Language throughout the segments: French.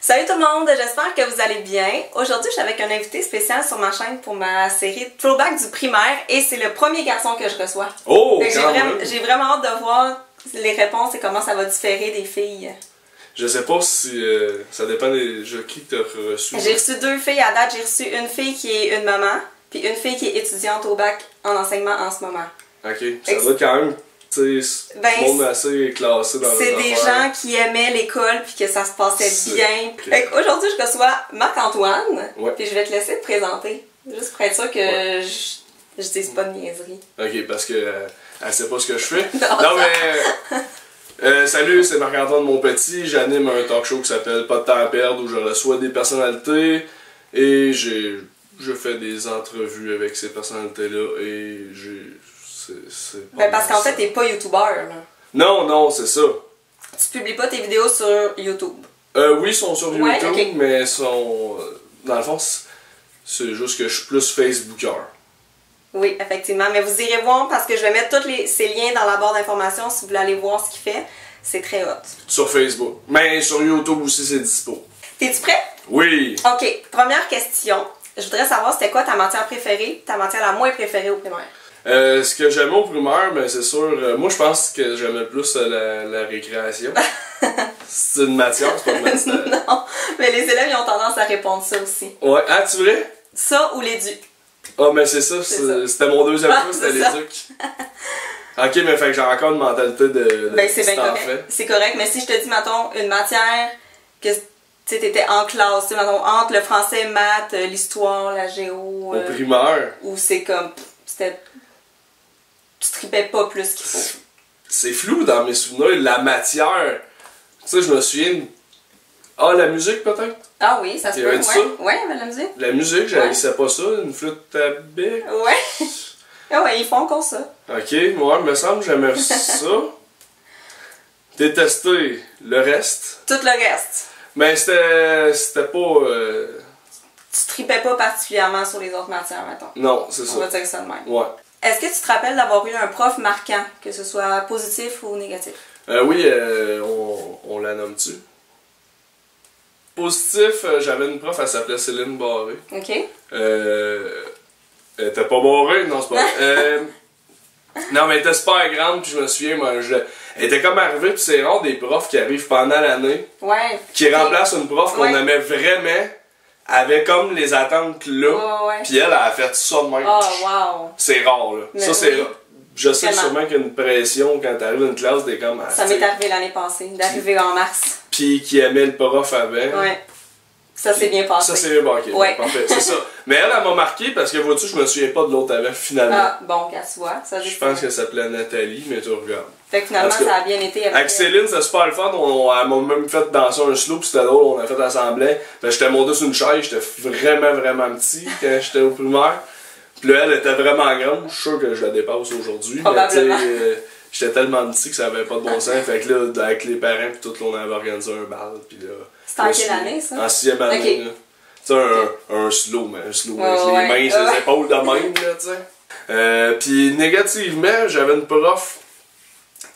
Salut tout le monde, j'espère que vous allez bien. Aujourd'hui, je suis avec un invité spécial sur ma chaîne pour ma série Throwback du primaire et c'est le premier garçon que je reçois. Oh! J'ai vraiment hâte de voir les réponses et comment ça va différer des filles. Je sais pas si ça dépend des jeux qui t'as reçu. J'ai reçu 2 filles à date. J'ai reçu une fille qui est une maman, puis une fille qui est étudiante au bac en enseignement en ce moment. Ok, ça doit quand même, tu sais, tout le monde assez classé dans c'est des gens qui aimaient l'école puis que ça se passait bien. Okay. Aujourd'hui, je reçois Marc-Antoine, puis je vais te laisser te présenter. Juste pour être sûr que je dise pas de niaiserie. Ok, parce que elle sait pas ce que je fais. Non mais... salut, c'est Marc-Antoine Monpetit, j'anime un talk show qui s'appelle Pas de temps à perdre où je reçois des personnalités et je fais des entrevues avec ces personnalités-là et ben parce qu'en fait, t'es pas youtubeur, là. Non, c'est ça. Tu publies pas tes vidéos sur YouTube? Oui, ils sont sur YouTube, okay. mais sont... dans le fond, c'est juste que je suis plus Facebooker. Oui, effectivement. Mais vous irez voir parce que je vais mettre tous ces liens dans la barre d'informations si vous voulez aller voir ce qu'il fait. C'est très hot. Sur Facebook. Mais sur YouTube aussi, c'est dispo. T'es-tu prêt? Oui! Ok, première question. Je voudrais savoir c'était quoi ta matière préférée, ta matière la moins préférée au primaire? Ce que j'aimais au primaire, ben c'est sûr, moi je pense que j'aimais plus la récréation. C'est une matière, c'est pas une matière. Non, mais les élèves ils ont tendance à répondre ça aussi. Ouais, ah tu vrai? Ça ou l'éduc. Ah mais c'est ça, c'était mon deuxième choix, c'était l'éduc. Ok, mais fait que j'ai encore une mentalité de ben c'est bien correct. C'est correct, mais si je te dis, mettons, une matière que tu étais en classe, mettons, entre le français, maths, l'histoire, la géo... au primaire? Ou c'est comme... c'était... Tu tripais pas plus qu'il faut. C'est flou dans mes souvenirs, la matière. Tu sais, je me souviens... Ah, la musique peut-être? Ah oui, ça se peut, ouais, la musique. La musique, j'haïssais pas ça, une flûte à bec. Ouais. Ah ouais, ils font encore ça. Ok, moi, me semble que j'aimais ça. Détester le reste. Tout le reste. Mais c'était pas... Tu tripais pas particulièrement sur les autres matières, mettons. Non, c'est ça. On va dire ça de même. Ouais. Est-ce que tu te rappelles d'avoir eu un prof marquant, que ce soit positif ou négatif? Oui, on la nomme-tu? Positif, j'avais une prof, elle s'appelait Céline Barré. Ok. Elle était pas barrée, non c'est pas non mais elle était super grande, puis je me souviens, moi, elle était comme arrivée, puis c'est rare des profs qui arrivent pendant l'année, qui remplacent une prof qu'on aimait vraiment, avait comme les attentes là, puis elle a fait ça de même. Oh wow! C'est rare là, mais ça c'est rare. Je sais sûrement qu'il y a une pression quand t'arrives dans une classe, t'es comme... Ça m'est arrivé l'année passée, d'arriver en mars. Puis qui aimait le prof avant. Ouais. Ça s'est bien passé. Ça s'est bien passé, ouais. Parfait, c'est ça. Mais elle m'a marqué parce que, vois-tu, je me souviens pas de l'autre avant, finalement. Ah, bon, qu'elle se voit. Je pense qu'elle s'appelait Nathalie, mais tu regardes. Fait que finalement, ça a bien été avec Céline, c'était super le fun. Elle m'a même fait danser un slow, puis c'était drôle, on a fait assembler. J'étais monté sur une chaise, j'étais vraiment petit quand j'étais au primaire. Puis là, elle était vraiment grande, je suis sûr que je la dépasse aujourd'hui. Probablement. J'étais tellement petit que ça avait pas de bon sens. Fait que là, avec les parents, puis tout, on avait organisé un bal. C'était en quelle année, ça? En 6e année, okay. là. Tu sais, un slow, mais un slow avec les mains sur les épaules de même, là, tu sais. Puis négativement, j'avais une prof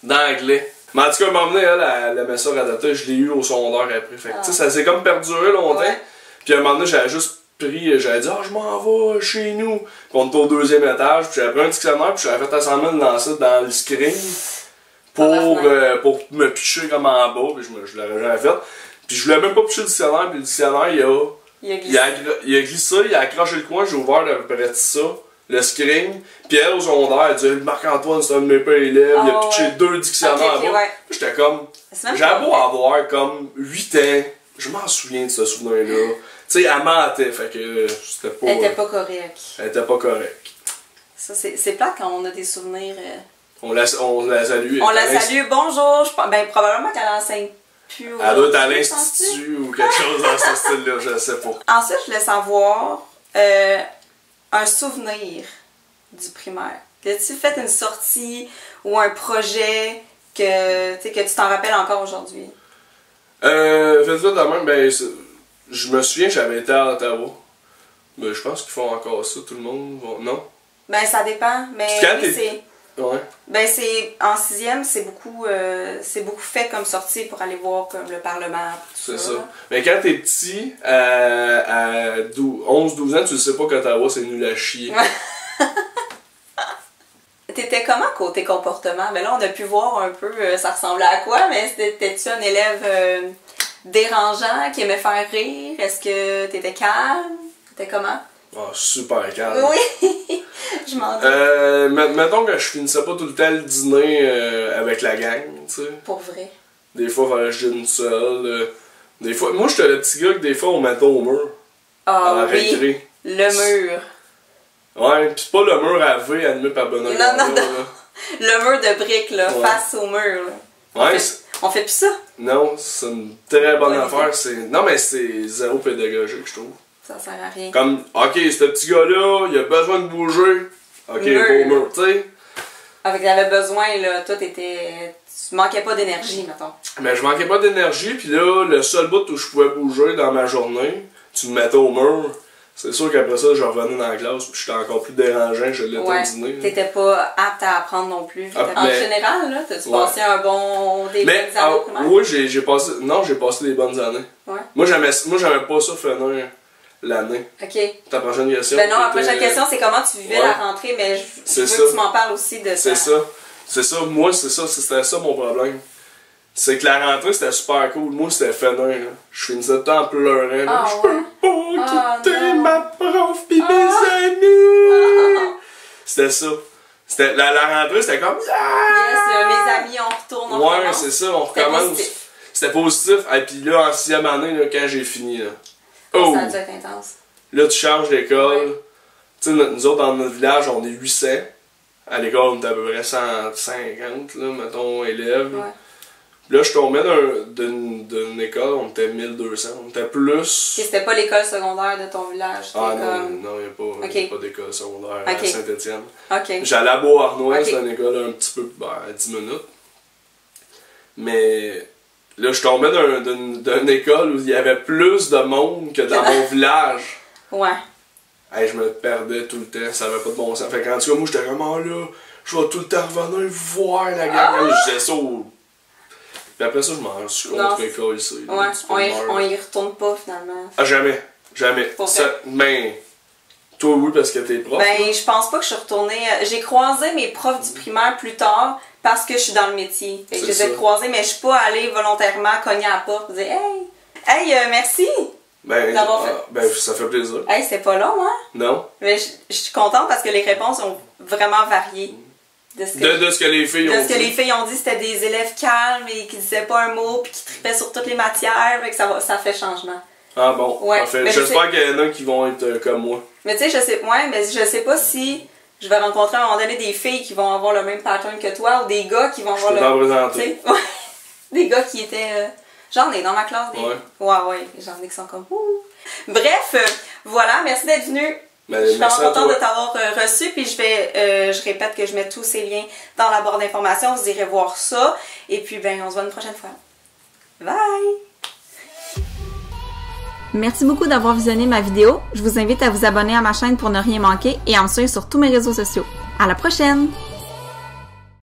d'anglais. Mais en tout cas, elle m'a emmené, elle aimait ça radoter, je l'ai eu au secondaire après. Fait que, tu sais, ça s'est comme perduré longtemps. Puis à un moment donné, j'avais juste j'avais dit, je m'en vais chez nous. Puis on était au 2e étage, puis j'avais pris un dictionnaire, puis j'avais fait assembler de lancer dans le screen pour me picher comme en bas, puis je l'aurais jamais fait. Puis je voulais même pas picher le dictionnaire, puis le dictionnaire, il a glissé, il a accroché le coin, j'ai ouvert près de ça, le screen. Puis elle, au secondaire, elle dit, Marc-Antoine, c'est un de mes pères élèves, il a pitché 2 dictionnaires en bas. Puis j'étais comme, j'avais beau avoir comme 8 ans, je m'en souviens de ce souvenir-là. Tu sais, elle mentait, fait que c'était pas... Elle était pas correcte. Elle était pas correcte. Ça, c'est plate quand on a des souvenirs... On la salue. On la salue, bonjour. Ben, probablement qu'elle enseigne plus. Elle doit être à l'institut ou quelque chose dans ce style-là, je sais pas. Ensuite, je voulais savoir un souvenir du primaire. As-tu fait une sortie ou un projet que tu t'en rappelles encore aujourd'hui? Faites-le de même, ben... Je me souviens, j'avais été à Ottawa. Ben, je pense qu'ils font encore ça, tout le monde. Non? Ben, ça dépend, mais oui, Ouais. Ben, en 6e, c'est beaucoup fait comme sortie pour aller voir comme le Parlement. C'est ça. Mais quand t'es petit, à 11-12 ans, tu sais pas qu'Ottawa, c'est nul à chier. T'étais comment côté comportement? Ben là, on a pu voir un peu, ça ressemblait à quoi, mais t'étais-tu un élève dérangeant, qui aimait faire rire? Est-ce que t'étais calme? T'étais comment? Oh, super calme. Oui, je m'en dis. Mettons que je finissais pas tout le temps le dîner avec la gang, tu sais. Pour vrai. Des fois, il fallait que je dîne seul. Des fois, moi, j'étais le petit gars que des fois, on mettait au mur. Ah à la oui, récré. le mur. Ouais, pis c'est pas le mur à V animé par Benoît. Non. Le mur de briques, là, ouais. face au mur. Là. Ouais, on fait plus ça. Non, c'est une très bonne affaire. Non, mais c'est zéro pédagogique, je trouve. Ça sert à rien. Comme, ok, ce petit gars-là, il a besoin de bouger. Ok, beau mur, tu sais. Avec avait besoin, là, toi, tu manquais pas d'énergie, mettons. Mais je manquais pas d'énergie, puis là, le seul bout où je pouvais bouger dans ma journée, tu me mettais au mur. C'est sûr qu'après ça, je revenais dans la classe, puis j'étais encore plus dérangeant que je l'étais au dîner. T'étais pas apte à apprendre non plus. En général, là, t'as-tu passé des bonnes années? Oui, j'ai passé des bonnes années. Ouais. Moi, j'aimais pas ça finir l'année. OK. Ta prochaine question? Ben non, la prochaine question, c'est comment tu vivais la rentrée, mais je veux que tu m'en parles aussi de ça. C'est ça. Moi, c'était ça mon problème. C'est que la rentrée, c'était super cool. Moi, c'était finir. Je finissais tout le temps en pleurant. Je peux pas quitter ma prof pis mes amis. C'était ça. La rentrée, c'était comme... Yes, mes amis, on retourne. Ouais, c'est ça, on recommence. C'était positif. Et puis là, en 6e année, là, quand j'ai fini, là, ça a dû être intense. Là, tu changes d'école. Ouais. Tu sais, nous autres, dans notre village, on est 800. À l'école, on était à peu près 150, là, mettons, élèves. Ouais. Là, je tombais d'une école, on était 1200. On était plus... Et c'était pas l'école secondaire de ton village? Ah non, il n'y a pas d'école secondaire à Saint-Étienne. Okay. J'allais à Beauharnois, c'est une école un petit peu à 10 minutes. Mais là, je tombais d'une école où il y avait plus de monde que dans mon village. Ouais. Hey, je me perdais tout le temps, ça avait pas de bon sens. Fait qu'en tout cas, moi, j'étais vraiment là, je vais tout le temps revenir voir la gang. Je disais ça au... Puis après ça, je m'en suis contre-école ici. Ouais, on y retourne pas finalement. Ah, jamais. Mais, toi, oui, parce que t'es prof. Ben, je pense pas que je suis retournée. J'ai croisé mes profs du primaire plus tard parce que je suis dans le métier. Fait que je les ai croisés, mais je suis pas allée volontairement cogner à la porte et dire Hey, merci! Ben, ça fait plaisir. Hey, c'est pas long, hein? Non. Mais je suis contente parce que les réponses ont vraiment varié. De ce que les filles ont dit. De ce que les filles ont dit, c'était des élèves calmes et qui disaient pas un mot puis qui tripaient sur toutes les matières, fait que ça fait changement. Ah bon, parfait. J'espère qu'il y en a qui vont être comme moi. Mais tu sais, je sais pas si je vais rencontrer à un moment donné des filles qui vont avoir le même pattern que toi ou des gars qui vont avoir le... présenter. Des gars qui étaient... J'en ai dans ma classe. Ouais, j'en ai qui sont comme... Bref, voilà, merci d'être venu. Je suis vraiment contente de t'avoir reçu, puis je répète que je mets tous ces liens dans la barre d'informations, vous irez voir ça, et puis on se voit une prochaine fois. Bye! Merci beaucoup d'avoir visionné ma vidéo. Je vous invite à vous abonner à ma chaîne pour ne rien manquer et à me suivre sur tous mes réseaux sociaux. À la prochaine!